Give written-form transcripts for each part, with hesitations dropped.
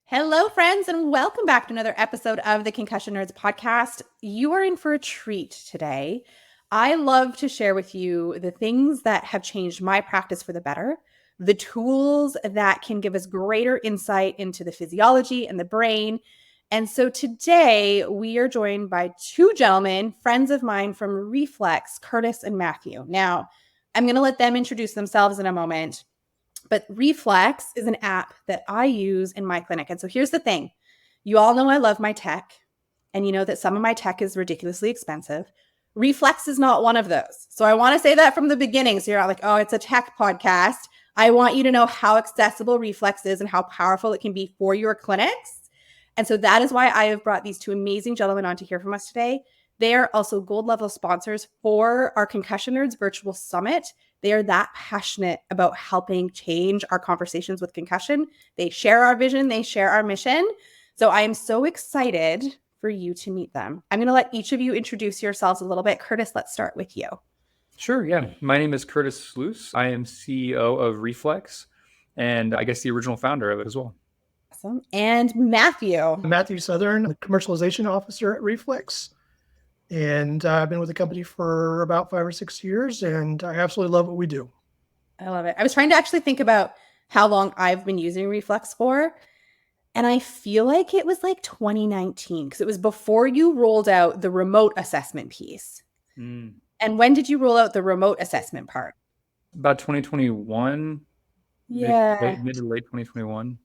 Hello, friends, and welcome back to another episode of the Concussion Nerds podcast. You are in for a treat today. I love to share with you the things that have changed my practice for the better, the tools that can give us greater insight into the physiology and the brain. And so today we are joined by two gentlemen, friends of mine from Reflex, Kurtis and Matthew. Now, I'm going to let them introduce themselves in a moment. But Reflex is an app that I use in my clinic. And so here's the thing. You all know I love my tech, and you know that some of my tech is ridiculously expensive. Reflex is not one of those. So I want to say that from the beginning. So you're not like, oh, it's a tech podcast. I want you to know how accessible Reflex is and how powerful it can be for your clinics. And so that is why I have brought these two amazing gentlemen on to hear from us today. They are also gold level sponsors for our Concussion Nerds virtual summit. They are that passionate about helping change our conversations with concussion. They share our vision. They share our mission. So I am so excited for you to meet them. I'm going to let each of you introduce yourselves a little bit. Kurtis, let's start with you. Sure, yeah. My name is Kurtis Sluice. I am CEO of Reflex, and I guess the original founder of it as well. Awesome. And Matthew. Matthew Southern, the commercialization officer at Reflex. And I've been with the company for about 5 or 6 years, and I absolutely love what we do. I love it. I was trying to actually think about how long I've been using Reflex for. And I feel like it was like 2019 because it was before you rolled out the remote assessment piece. And when did you roll out the remote assessment part? About 2021. Yeah. Mid to late 2021.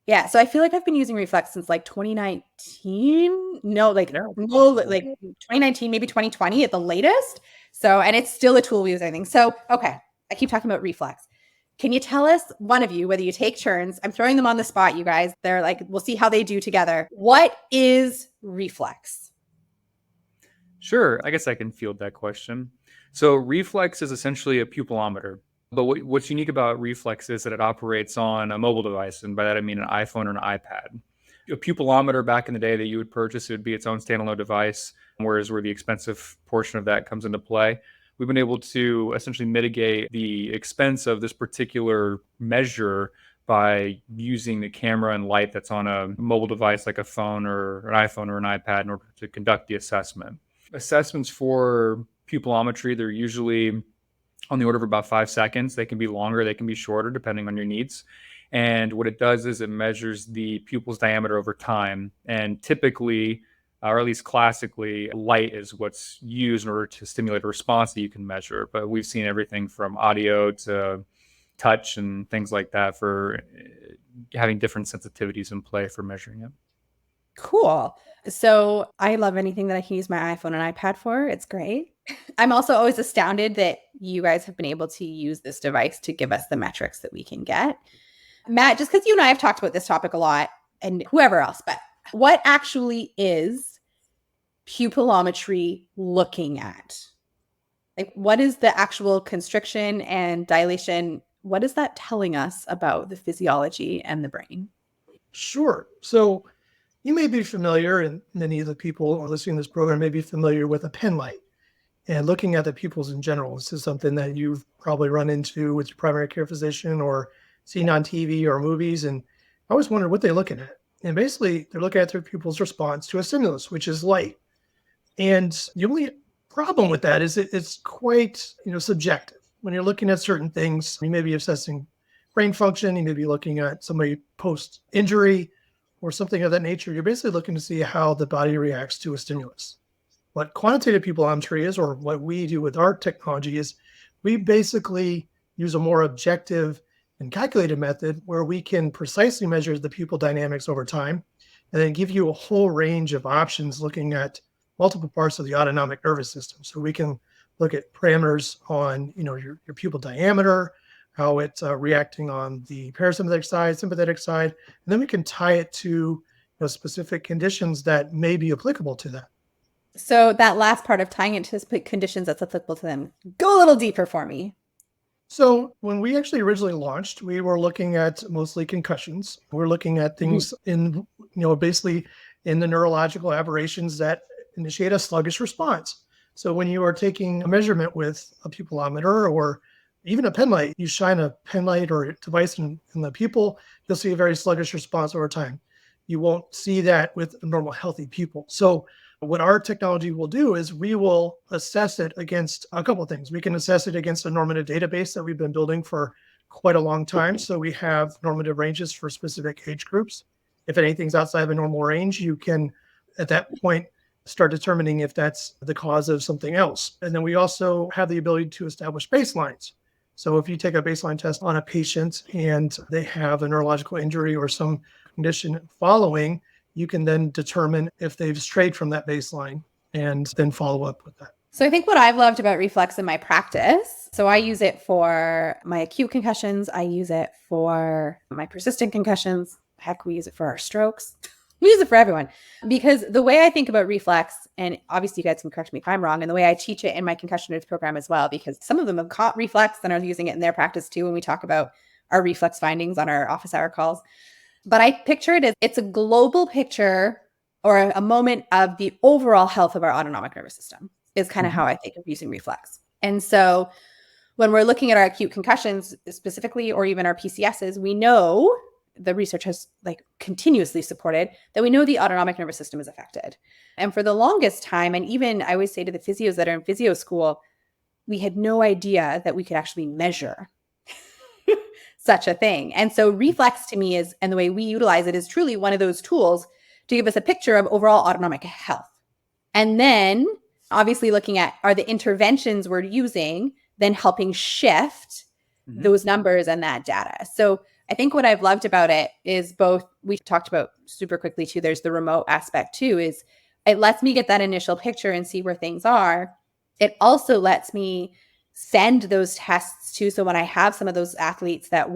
Yeah. So I feel like I've been using Reflex since like 2019. No, like 2019, maybe 2020 at the latest. So, and it's still a tool we use, I think. So, okay. I keep talking about Reflex. Can you tell us, one of you, whether you take turns? I'm throwing them on the spot, you guys. They're like, we'll see how they do together. What is Reflex? Sure. I guess I can field that question. So Reflex is essentially a pupillometer. But what's unique about Reflex is that it operates on a mobile device. And by that, I mean an iPhone or an iPad. A pupillometer back in the day that you would purchase, it would be its own standalone device, whereas where the expensive portion of that comes into play. We've been able to essentially mitigate the expense of this particular measure by using the camera and light that's on a mobile device like a phone or an iPhone or an iPad in order to conduct the assessment. Assessments for pupillometry, they're usually on the order of about 5 seconds. They can be longer, they can be shorter, depending on your needs. And what it does is it measures the pupil's diameter over time. And typically, or at least classically, light is what's used in order to stimulate a response that you can measure. But we've seen everything from audio to touch and things like that for having different sensitivities in play for measuring it. Cool. So I love anything that I can use my iPhone and iPad for. It's great. I'm also always astounded that you guys have been able to use this device to give us the metrics that we can get. Matt, just because you and I have talked about this topic a lot, and whoever else, but what actually is pupillometry looking at? Like, what is the actual constriction and dilation? What is that telling us about the physiology and the brain? Sure. So you may be familiar, and many of the people who are listening to this program may be familiar with a pen light. And looking at the pupils in general, this is something that you've probably run into with your primary care physician or seen on TV or movies. And I always wondered what they're looking at. And basically, they're looking at their pupil's response to a stimulus, which is light. And the only problem with that is it's quite, subjective. When you're looking at certain things, you may be assessing brain function, you may be looking at somebody post-injury or something of that nature. You're basically looking to see how the body reacts to a stimulus. What quantitative pupillometry is, or what we do with our technology, is we basically use a more objective and calculated method where we can precisely measure the pupil dynamics over time and then give you a whole range of options looking at multiple parts of the autonomic nervous system. So we can look at parameters on your pupil diameter, how it's reacting on the parasympathetic side, sympathetic side, and then we can tie it to specific conditions that may be applicable to that. So that last part of tying it to conditions that's applicable to them, go a little deeper for me. So when we actually originally launched, we were looking at mostly concussions. We're looking at things in, basically in the neurological aberrations that initiate a sluggish response. So when you are taking a measurement with a pupillometer or even a pen light, you shine a pen light or a device in the pupil, you'll see a very sluggish response over time. You won't see that with a normal healthy pupil. So what our technology will do is we will assess it against a couple of things. We can assess it against a normative database that we've been building for quite a long time. So we have normative ranges for specific age groups. If anything's outside of a normal range, you can, at that point, start determining if that's the cause of something else. And then we also have the ability to establish baselines. So if you take a baseline test on a patient and they have a neurological injury or some condition following, you can then determine if they've strayed from that baseline and then follow up with that. So I think what I've loved about Reflex in my practice, so I use it for my acute concussions. I use it for my persistent concussions. Heck, we use it for our strokes. We use it for everyone, because the way I think about Reflex, and obviously you guys can correct me if I'm wrong, and the way I teach it in my concussion nerds program as well, because some of them have caught Reflex and are using it in their practice too when we talk about our Reflex findings on our office hour calls. But I picture it as it's a global picture or a moment of the overall health of our autonomic nervous system is kind of how I think of using Reflex. And so when we're looking at our acute concussions specifically, or even our PCSs, we know the research has like continuously supported that we know the autonomic nervous system is affected. And for the longest time, and even I always say to the physios that are in physio school, we had no idea that we could actually measure such a thing. And so Reflex to me is, and the way we utilize it is truly one of those tools to give us a picture of overall autonomic health. And then obviously looking at, are the interventions we're using then helping shift those numbers and that data? So I think what I've loved about it is both, we talked about super quickly too, there's the remote aspect too, is it lets me get that initial picture and see where things are. It also lets me send those tests too. So when I have some of those athletes that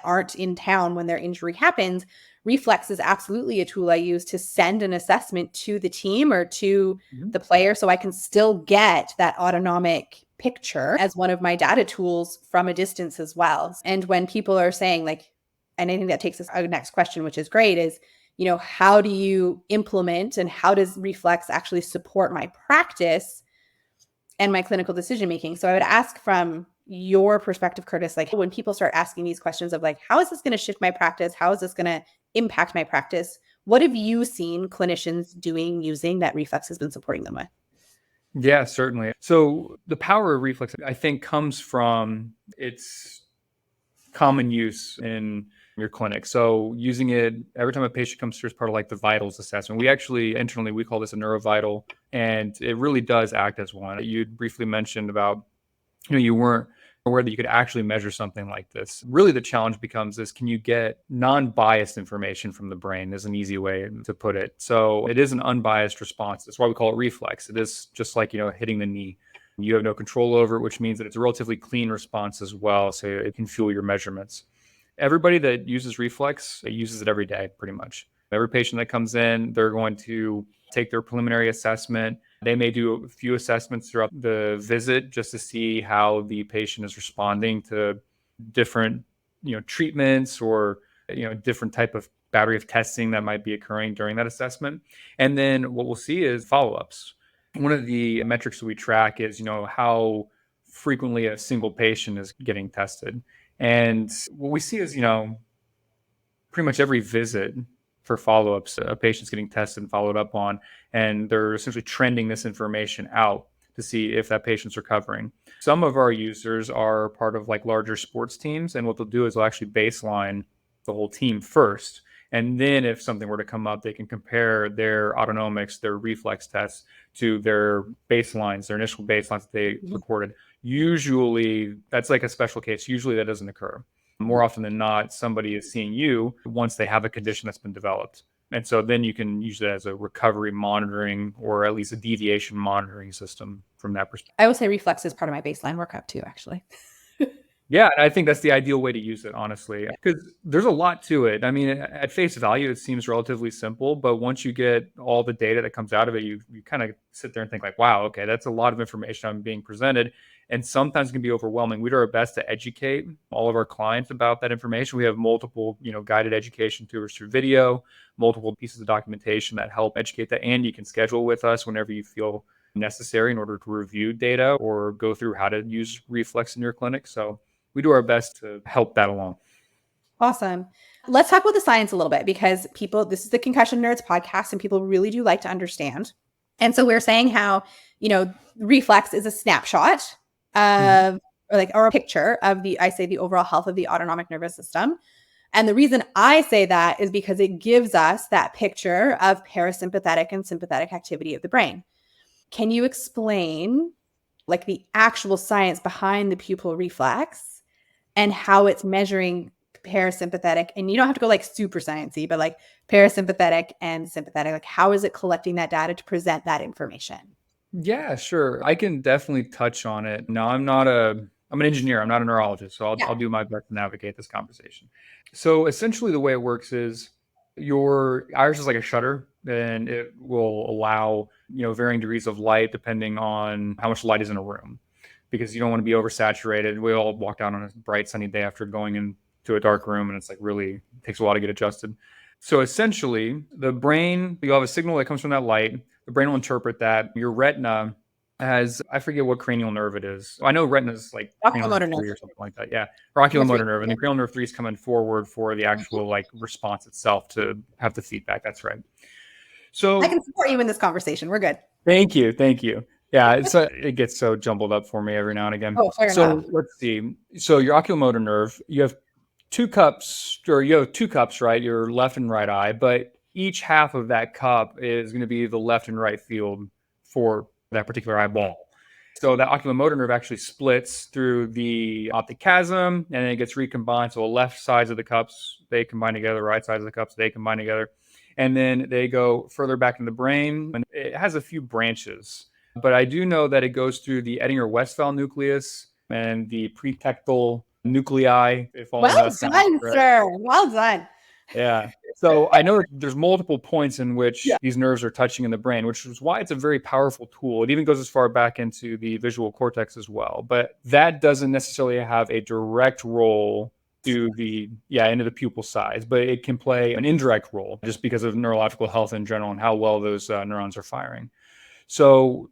aren't in town when their injury happens, Reflex is absolutely a tool I use to send an assessment to the team or to the player, so I can still get that autonomic picture as one of my data tools from a distance as well. And when people are saying like, and I think that takes us to the next question, which is great, is, you know, how do you implement and how does Reflex actually support my practice and my clinical decision making? So I would ask from your perspective, Kurtis, like when people start asking these questions of like, how is this going to shift my practice? How is this going to impact my practice? What have you seen clinicians doing using that Reflex has been supporting them with? Yeah, certainly. So the power of Reflex, I think, comes from its common use in your clinic. So using it every time a patient comes through as part of like the vitals assessment. We actually internally, we call this a neurovital, and it really does act as one. You briefly mentioned about, you weren't aware that you could actually measure something like this. Really the challenge becomes is, can you get non-biased information from the brain, is an easy way to put it. So it is an unbiased response. That's why we call it Reflex. It is just like, hitting the knee. You have no control over it, which means that it's a relatively clean response as well. So it can fuel your measurements. Everybody that uses Reflex uses it every day, pretty much. Every patient that comes in, they're going to take their preliminary assessment. They may do a few assessments throughout the visit just to see how the patient is responding to different, treatments or, different type of battery of testing that might be occurring during that assessment. And then what we'll see is follow-ups. One of the metrics that we track is, how frequently a single patient is getting tested. And what we see is, pretty much every visit for follow-ups, a patient's getting tested and followed up on, and they're essentially trending this information out to see if that patient's recovering. Some of our users are part of like larger sports teams, and what they'll do is they'll actually baseline the whole team first. And then if something were to come up, they can compare their autonomics, their reflex tests to their baselines, their initial baselines that they recorded. Usually that's like a special case. Usually that doesn't occur. More often than not, somebody is seeing you once they have a condition that's been developed. And so then you can use it as a recovery monitoring or at least a deviation monitoring system from that perspective. I would say Reflex is part of my baseline workup too, actually. Yeah, I think that's the ideal way to use it, honestly, because there's a lot to it. I mean, at face value, it seems relatively simple, but once you get all the data that comes out of it, you kind of sit there and think like, wow, okay, that's a lot of information I'm being presented. And sometimes it can be overwhelming. We do our best to educate all of our clients about that information. We have multiple, guided education tours through video, multiple pieces of documentation that help educate that. And you can schedule with us whenever you feel necessary in order to review data or go through how to use Reflex in your clinic. So we do our best to help that along. Awesome. Let's talk about the science a little bit because this is the Concussion Nerds podcast and people really do like to understand. And so we're saying how, reflex is a snapshot of or a picture of the overall health of the autonomic nervous system. And the reason I say that is because it gives us that picture of parasympathetic and sympathetic activity of the brain. Can you explain like the actual science behind the pupil reflex and how it's measuring parasympathetic? And you don't have to go like super sciencey, but like parasympathetic and sympathetic, like how is it collecting that data to present that information? Yeah, sure. I can definitely touch on it. Now, I'm an engineer. I'm not a neurologist, so I'll do my best to navigate this conversation. So essentially the way it works is your iris is like a shutter, and it will allow, varying degrees of light depending on how much light is in a room, because you don't want to be oversaturated. We all walk out on a bright sunny day after going into a dark room, and it's like really takes a while to get adjusted. So essentially, the brain, you have a signal that comes from that light. The brain will interpret that. Your retina has, I forget what cranial nerve it is. I know retina is like Oculomotor nerve 3 or something like that. Yeah. Or oculomotor nerve. And the cranial nerve 3 is coming forward for the actual like response itself to have the feedback. That's right. So I can support you in this conversation. We're good. Thank you. Yeah, it gets so jumbled up for me every now and again. Oh, fair enough. Let's see. So your oculomotor nerve, you have two cups, right? Your left and right eye, but each half of that cup is going to be the left and right field for that particular eyeball. So that oculomotor nerve actually splits through the optic chiasm, and then it gets recombined. So the left sides of the cups, they combine together. Right sides of the cups, they combine together. And then they go further back in the brain. And it has a few branches. But I do know that it goes through the Edinger-Westphal nucleus and the pretectal nuclei. Well done, sir. Well done. Yeah. So I know that there's multiple points in which these nerves are touching in the brain, which is why it's a very powerful tool. It even goes as far back into the visual cortex as well. But that doesn't necessarily have a direct role to into the pupil size, but it can play an indirect role just because of neurological health in general and how well those neurons are firing. So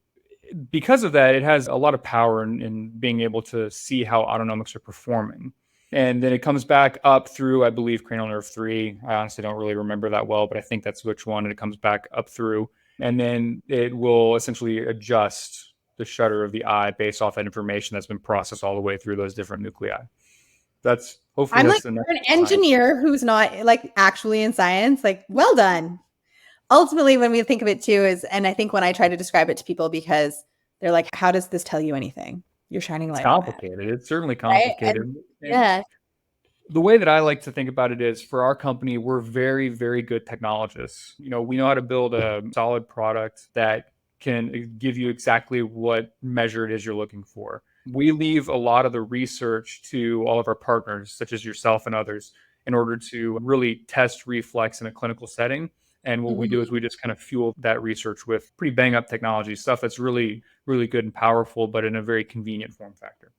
because of that, it has a lot of power in being able to see how autonomics are performing. And then it comes back up through, I believe, cranial nerve 3. I honestly don't really remember that well, but I think that's which one. And it comes back up through. And then it will essentially adjust the shutter of the eye based off that information that's been processed all the way through those different nuclei. That's hopefully I'm that's like an engineer who's not like actually in science. Like, well done. Ultimately, when we think of it too is, and I think when I try to describe it to people, because they're like, how does this tell you anything? You're shining light. It's complicated. It's certainly complicated. Right? Yeah. The way that I like to think about it is, for our company, we're very, very good technologists. We know how to build a solid product that can give you exactly what measure it is you're looking for. We leave a lot of the research to all of our partners, such as yourself and others, in order to really test reflex in a clinical setting. And what we do is we just kind of fuel that research with pretty bang up technology, stuff that's really, really good and powerful, but in a very convenient form factor.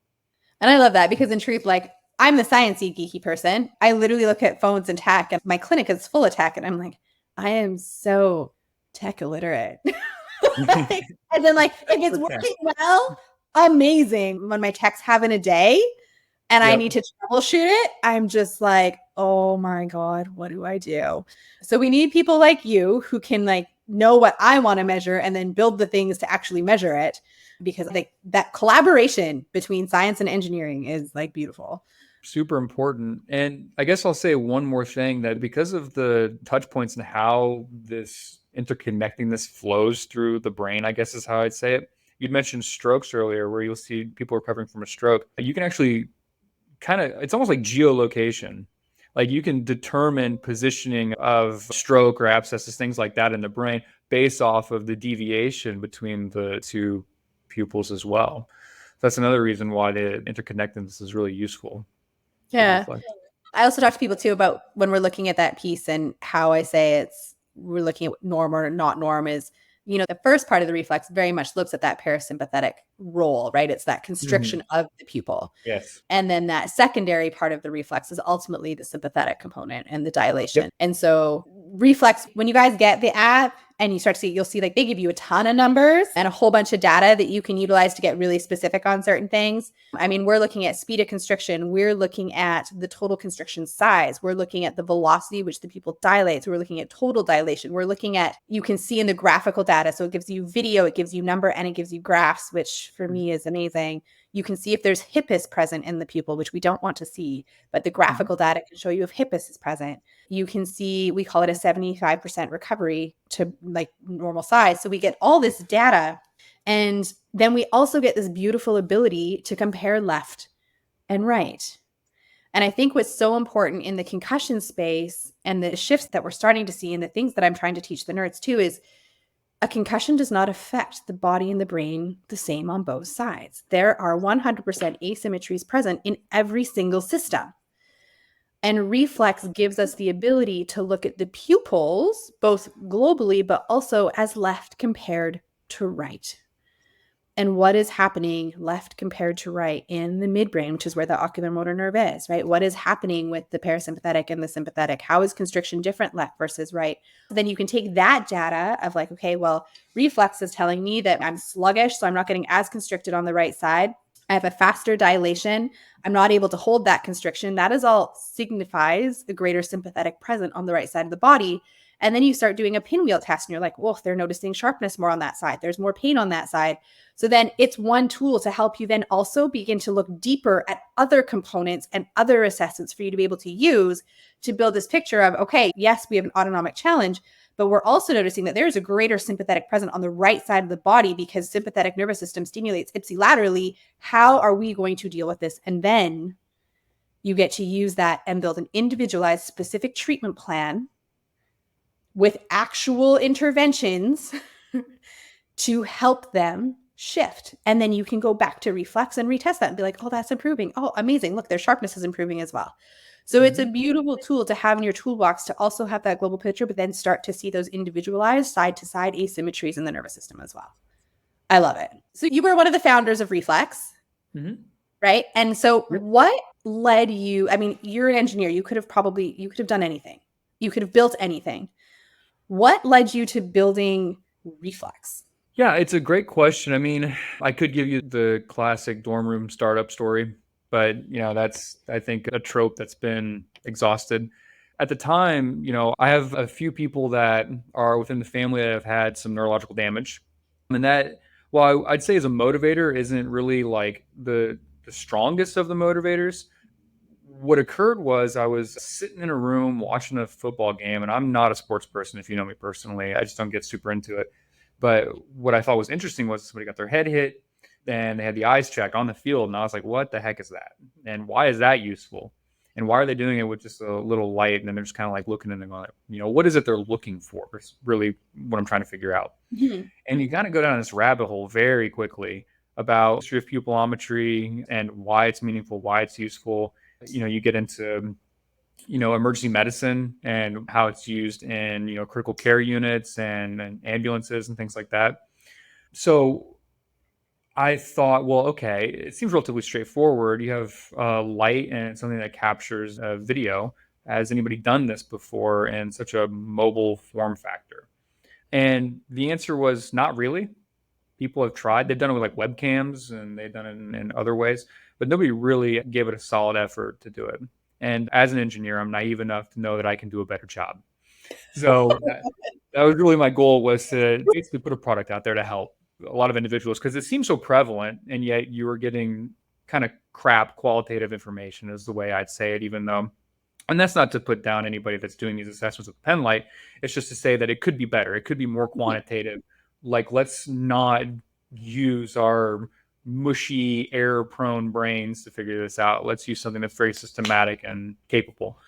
And I love that because in truth, like I'm the sciencey geeky person. I literally look at phones and tech, and my clinic is full of tech. And I'm like, I am so tech illiterate. And then like, if it's working well, amazing. When my tech's having a day and I need to troubleshoot it, I'm just like, oh my God, what do I do? So we need people like you who can like know what I want to measure and then build the things to actually measure it, because like that collaboration between science and engineering is like beautiful. Super important. And I guess I'll say one more thing, that because of the touch points and how this interconnecting this flows through the brain, I guess is how I'd say it. You'd mentioned strokes earlier, where you'll see people recovering from a stroke. You can actually it's almost like geolocation. Like you can determine positioning of stroke or abscesses, things like that in the brain based off of the deviation between the two pupils as well. That's another reason why the interconnectedness is really useful. Yeah. I also talk to people too about when we're looking at that piece, and how I say we're looking at norm or not norm is, the first part of the reflex very much looks at that parasympathetic role, right? It's that constriction of the pupil. Yes. And then that secondary part of the reflex is ultimately the sympathetic component and the dilation. And so reflex, when you guys get the app, and you start to see, you'll see like they give you a ton of numbers and a whole bunch of data that you can utilize to get really specific on certain things. I mean, we're looking at speed of constriction. We're looking at the total constriction size. We're looking at the velocity which the pupil dilates. We're looking at total dilation. We're looking at, you can see in the graphical data. So it gives you video, it gives you number, and it gives you graphs, which for me is amazing. You can see if there's hippus present in the pupil, which we don't want to see, but the graphical data can show you if hippus is present. You can see, we call it a 75% recovery to like normal size. So we get all this data. And then we also get this beautiful ability to compare left and right. And I think what's so important in the concussion space and the shifts that we're starting to see and the things that I'm trying to teach the nerds too is a concussion does not affect the body and the brain the same on both sides. There are 100% asymmetries present in every single system. And Reflex gives us the ability to look at the pupils, both globally, but also as left compared to right. And what is happening left compared to right in the midbrain, which is where the ocular motor nerve is, right? What is happening with the parasympathetic and the sympathetic? How is constriction different left versus right? Then you can take that data of like, okay, well, Reflex is telling me that I'm sluggish, so I'm not getting as constricted on the right side. I have a faster dilation. I'm not able to hold that constriction. That is all signifies a greater sympathetic present on the right side of the body. And then you start doing a pinwheel test and you're like, well, they're noticing sharpness more on that side. There's more pain on that side. So then it's one tool to help you then also begin to look deeper at other components and other assessments for you to be able to use to build this picture of, okay, yes, we have an autonomic challenge, but we're also noticing that there's a greater sympathetic present on the right side of the body because sympathetic nervous system stimulates ipsilaterally. How are we going to deal with this? And then you get to use that and build an individualized specific treatment plan with actual interventions to help them shift. And then you can go back to Reflex and retest that and be like, oh, that's improving. Oh, amazing. Look, their sharpness is improving as well. So it's a beautiful tool to have in your toolbox to also have that global picture, but then start to see those individualized side to side asymmetries in the nervous system as well. I love it. So you were one of the founders of Reflex, right? And so what led you, I mean, you're an engineer. You could have done anything. You could have built anything. What led you to building Reflex? Yeah, it's a great question. I mean, I could give you the classic dorm room startup story, but that's, I think, a trope that's been exhausted. At the time, I have a few people that are within the family that have had some neurological damage. And that, well, I'd say as a motivator, isn't really like the strongest of the motivators. What occurred was I was sitting in a room watching a football game, and I'm not a sports person if you know me personally. I just don't get super into it. But what I thought was interesting was somebody got their head hit and they had the eyes checked on the field. And I was like, what the heck is that? And why is that useful? And why are they doing it with just a little light? And then they're just kind of like looking and going, what is it they're looking for? Is really what I'm trying to figure out. And you kind of go down this rabbit hole very quickly about history of pupillometry and why it's meaningful, why it's useful. You get into emergency medicine and how it's used in, critical care units and ambulances and things like that. So I thought, well, okay, it seems relatively straightforward. You have light and it's something that captures video. Has anybody done this before in such a mobile form factor? And the answer was not really. People have tried. They've done it with like webcams and they've done it in other ways, but nobody really gave it a solid effort to do it. And as an engineer, I'm naive enough to know that I can do a better job. So that was really my goal, was to basically put a product out there to help a lot of individuals, because it seems so prevalent, and yet you were getting kind of crap qualitative information is the way I'd say it, even though, and that's not to put down anybody that's doing these assessments with pen light. It's just to say that it could be better. It could be more quantitative. Like, let's not use our mushy, error-prone brains to figure this out. Let's use something that's very systematic and capable.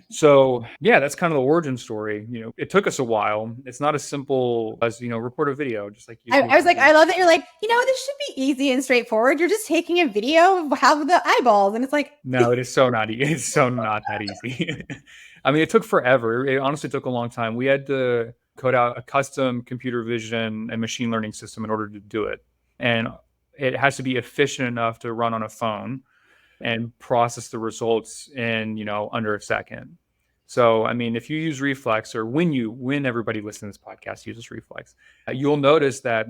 So, yeah, that's kind of the origin story. It took us a while. It's not as simple as, record a video, just like you. I was like, I love that you're like, this should be easy and straightforward. You're just taking a video of how the eyeballs, and it's like, no, it is so not easy. It's so not that easy. I mean, it took forever. It honestly took a long time. We had to code out a custom computer vision and machine learning system in order to do it. And it has to be efficient enough to run on a phone and process the results in, under a second. So, I mean, if you use Reflex, or when everybody listening to this podcast uses Reflex, you'll notice that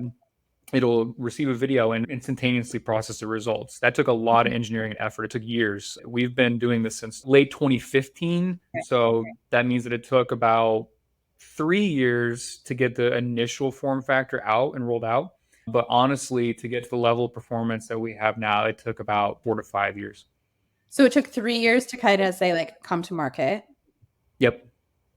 it'll receive a video and instantaneously process the results. That took a lot of engineering and effort. It took years. We've been doing this since late 2015. So that means that it took about 3 years to get the initial form factor out and rolled out. But honestly, to get to the level of performance that we have now, it took about 4 to 5 years. So it took 3 years to kind of say like come to market. Yep.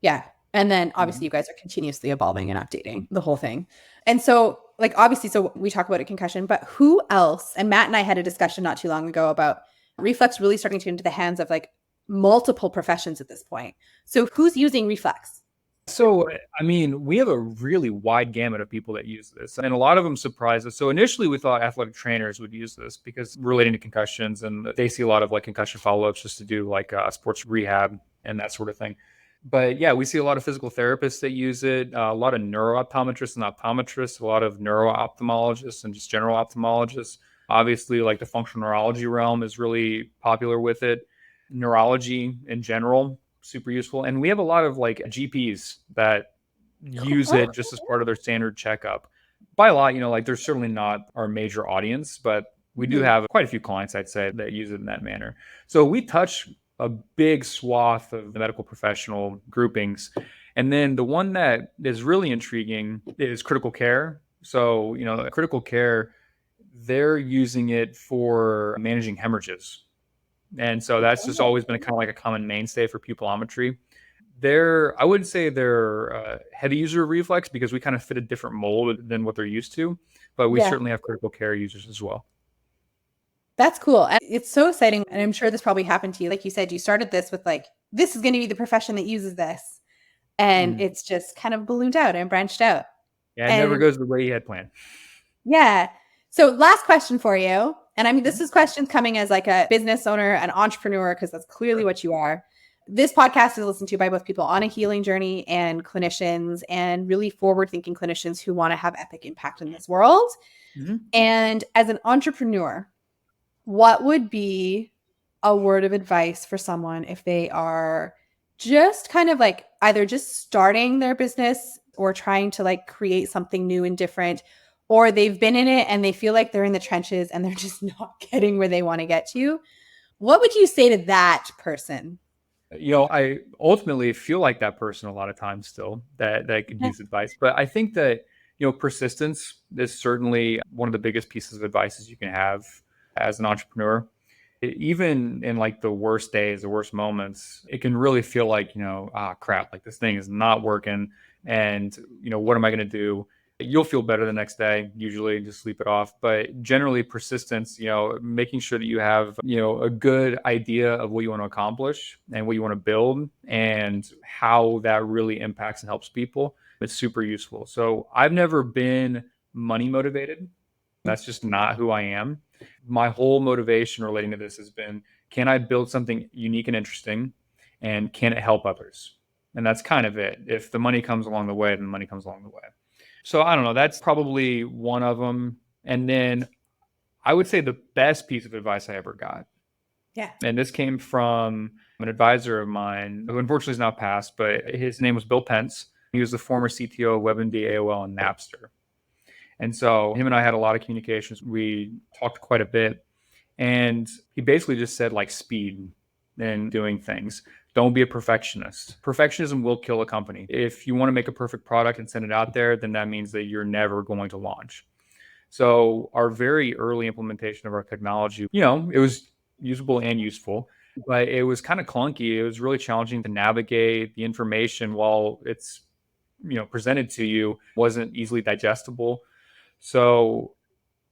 Yeah. And then obviously you guys are continuously evolving and updating the whole thing. And so like obviously, so we talk about a concussion, but who else? And Matt and I had a discussion not too long ago about Reflex really starting to get into the hands of like multiple professions at this point. So who's using Reflex? So, I mean, we have a really wide gamut of people that use this, and a lot of them surprise us. So initially we thought athletic trainers would use this because relating to concussions, and they see a lot of like concussion follow-ups just to do like sports rehab and that sort of thing. But yeah, we see a lot of physical therapists that use it, a lot of neuro-optometrists and optometrists, a lot of neuro-ophthalmologists and just general ophthalmologists. Obviously, like the functional neurology realm is really popular with it. Neurology in general, super useful. And we have a lot of like GPs that use it just as part of their standard checkup. By a lot, like there's certainly not our major audience, but we do have quite a few clients, I'd say, that use it in that manner. So we touch a big swath of the medical professional groupings. And then the one that is really intriguing is critical care. So, critical care, they're using it for managing hemorrhages. And so that's just always been kind of like a common mainstay for pupillometry. I wouldn't say they're a heavy user of Reflex because we kind of fit a different mold than what they're used to, but we certainly have critical care users as well. That's cool. And it's so exciting. And I'm sure this probably happened to you. Like you said, you started this with like, this is going to be the profession that uses this. And it's just kind of ballooned out and branched out. Yeah, it never goes the way you had planned. Yeah. So last question for you. And I mean, this is questions coming as like a business owner, an entrepreneur, because that's clearly what you are. This podcast is listened to by both people on a healing journey and clinicians, and really forward-thinking clinicians who want to have epic impact in this world. And as an entrepreneur, what would be a word of advice for someone if they are just kind of like either just starting their business or trying to like create something new and different, or they've been in it and they feel like they're in the trenches and they're just not getting where they want to get to? What would you say to that person? I ultimately feel like that person a lot of times still that could use advice. But I think that, persistence is certainly one of the biggest pieces of advice you can have as an entrepreneur. Even in like the worst days, the worst moments, it can really feel like, crap, like this thing is not working. And, what am I going to do? You'll feel better the next day, usually just sleep it off. But generally persistence, making sure that you have, a good idea of what you want to accomplish and what you want to build and how that really impacts and helps people. It's super useful. So I've never been money motivated. That's just not who I am. My whole motivation relating to this has been, can I build something unique and interesting, and can it help others? And that's kind of it. If the money comes along the way, then the money comes along the way. So I don't know. That's probably one of them. And then I would say the best piece of advice I ever got. Yeah. And this came from an advisor of mine who unfortunately is now passed, but his name was Bill Pence. He was the former CTO of WebMD, AOL, and Napster. And so him and I had a lot of communications. We talked quite a bit. And he basically just said, like, speed in doing things. Don't be a perfectionist. Perfectionism will kill a company. If you want to make a perfect product and send it out there, then that means that you're never going to launch. So our very early implementation of our technology, it was usable and useful, but it was kind of clunky. It was really challenging to navigate. The information, while it's, presented to you, wasn't easily digestible. So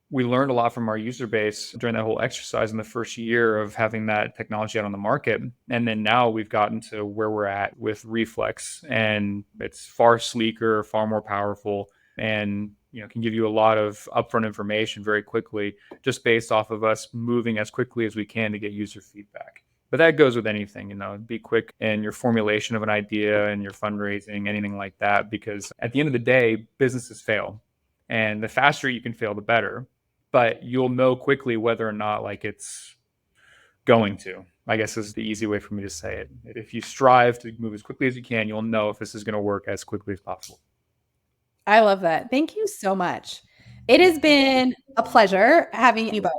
we learned a lot from our user base during that whole exercise in the first year of having that technology out on the market. And then now we've gotten to where we're at with Reflex, and it's far sleeker, far more powerful, and can give you a lot of upfront information very quickly, just based off of us moving as quickly as we can to get user feedback. But that goes with anything, be quick in your formulation of an idea and your fundraising, anything like that, because at the end of the day, businesses fail. And the faster you can fail, the better. But you'll know quickly whether or not like it's going to. I guess is the easy way for me to say it. If you strive to move as quickly as you can, you'll know if this is going to work as quickly as possible. I love that. Thank you so much. It has been a pleasure having you both.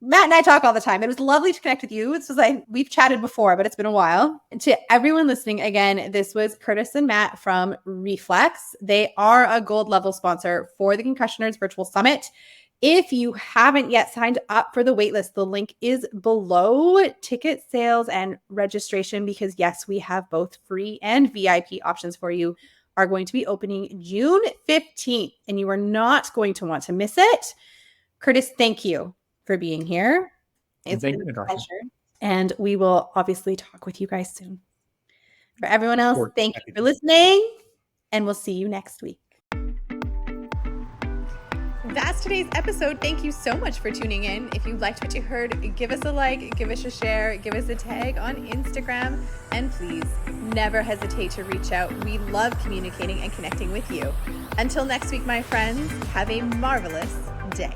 Matt and I talk all the time. It was lovely to connect with you. This was we've chatted before, but it's been a while. And to everyone listening, again, this was Kurtis and Matt from Reflex. They are a gold level sponsor for the Concussion Nerds Virtual Summit. If you haven't yet signed up for the waitlist, the link is below. Ticket sales and registration, because yes, we have both free and VIP options for you, are going to be opening June 15th, and you are not going to want to miss it. Kurtis, thank you for being here. It's been a pleasure. And we will obviously talk with you guys soon. For everyone else, thank you for listening, and we'll see you next week. That's today's episode. Thank you so much for tuning in. If you liked what you heard, give us a like, give us a share, give us a tag on Instagram, and please never hesitate to reach out. We love communicating and connecting with you. Until next week, my friends, have a marvelous day.